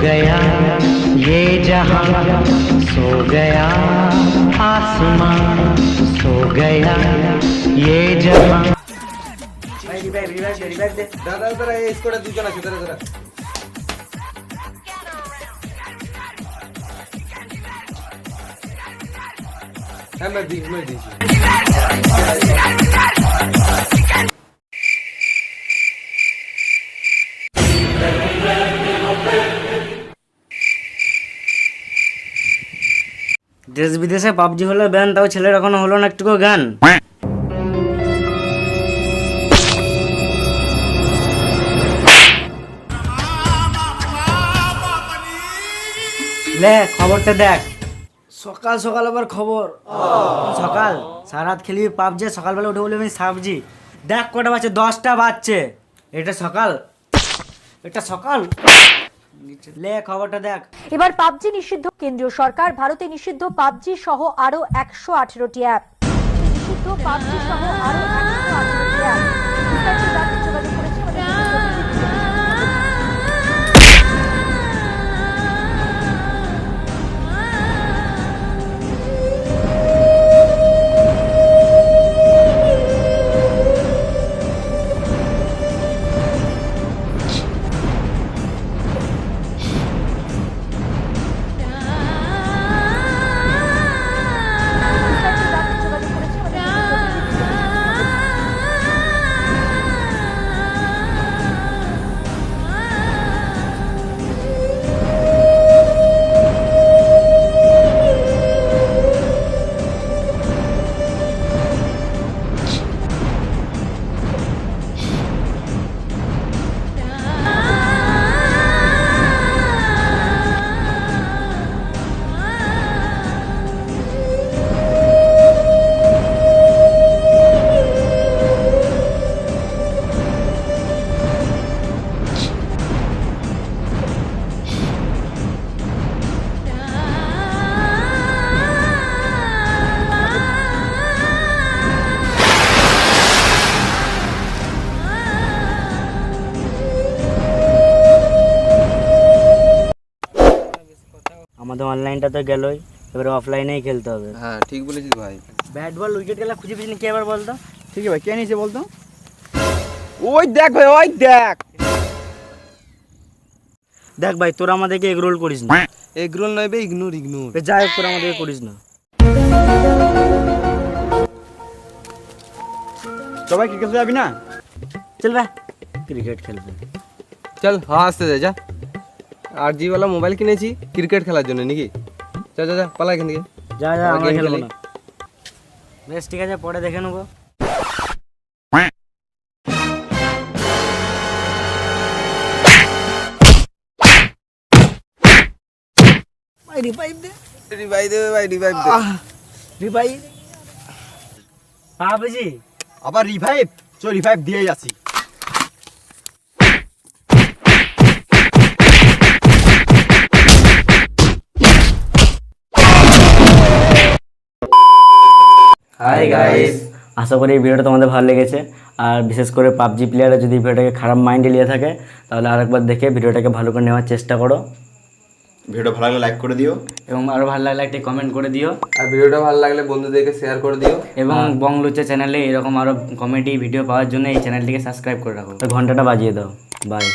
गया ये जहां, सो गया आसमां, सो गया ये जहां। ভাই রিভাইভ দে দাদা দাদা এই স্কোয়াডে দুজন আছে দাদা দাদা হ্যাঁ मैं दी দেশ বিদেশে পাবজি হলো ব্যান, তাও ছেলের এখনো হলো না একটুকু গান। লে খবরটা দেখ, সকাল সকাল আবার খবর। সকাল সারাত খেলি পাবজি, সকালবেলা উঠে বলি আমি সাবজি। দেখ কটা বাজছে, 10টা বাজছে। এটা সকাল, এটা সকাল। লে খবরটা দেখ। এবার পাবজি নিষিদ্ধ কেন্দ্রীয় সরকার, ভারতে নিষিদ্ধ পাবজি সহ আরো 118টি অ্যাপ। নিষিদ্ধ পাবজি সহ আরো 118টি অ্যাপ। বিস্তারিত জানতে যোগাযোগ করেছি আমাদের আমাদের অনলাইনটা তো গেলই, এবারে অফলাইনেই খেলতে হবে। হ্যাঁ ঠিক বলেছিস ভাই। ব্যাট বল উইকেট গেলা খুঁজে পেয়েছিনি, কে এবার বলতো? ঠিক আছে ভাই, কে নিয়েছে বলতো? ওই দেখ ভাই, ওই দেখ। দেখ ভাই, তোরা আমাদেরকে এগরোল করিস না। এগরোল নয় বে, ইগনোর। যাই হোক, তোরা আমাদেরকে করিস না। সবাই ক্রিকেট যাবি না? চল ভাই, ক্রিকেট খেলবে। চল হ্যাঁ আসতে দে যা। আর জি वाला মোবাইল কিনেছি ক্রিকেট খেলার জন্য নাকি? যা যা যা পালা এখান থেকে। যা যা, আমরা গেম খেলবো খেলি। না। বেশ ঠিক আছে, পরে দেখে নেবো। ভাই রিভাইভ দে, রিভাইভ দে ভাই, রিভাইভ দে। রিভাইভ। পাবজি আবার রিভাইভ? চল রিভাইভ দিয়ে যাচ্ছি। হাই গাইস, আশা করি এই ভিডিওটা তোমাদের ভালো লেগেছে। আর বিশেষ করে পাবজি প্লেয়াররা যদি ভিডিওটাকে খারাপ মাইন্ডে নিয়ে থাকে, তাহলে আরেকবার দেখে ভিডিওটাকে ভালো করে নেওয়ার চেষ্টা করো। ভিডিও ভালো লাগলে লাইক করে দিও, এবং আরও ভালো লাগলে একটি কমেন্ট করে দিও। আর ভিডিওটা ভালো লাগলে বন্ধুদেরকে শেয়ার করে দিও। এবং বংলুচা চ্যানেলে এরকম আরও কমেডি ভিডিও পাওয়ার জন্য এই চ্যানেলটিকে সাবস্ক্রাইব করে রাখো, ঘন্টাটা বাজিয়ে দাও। বাই।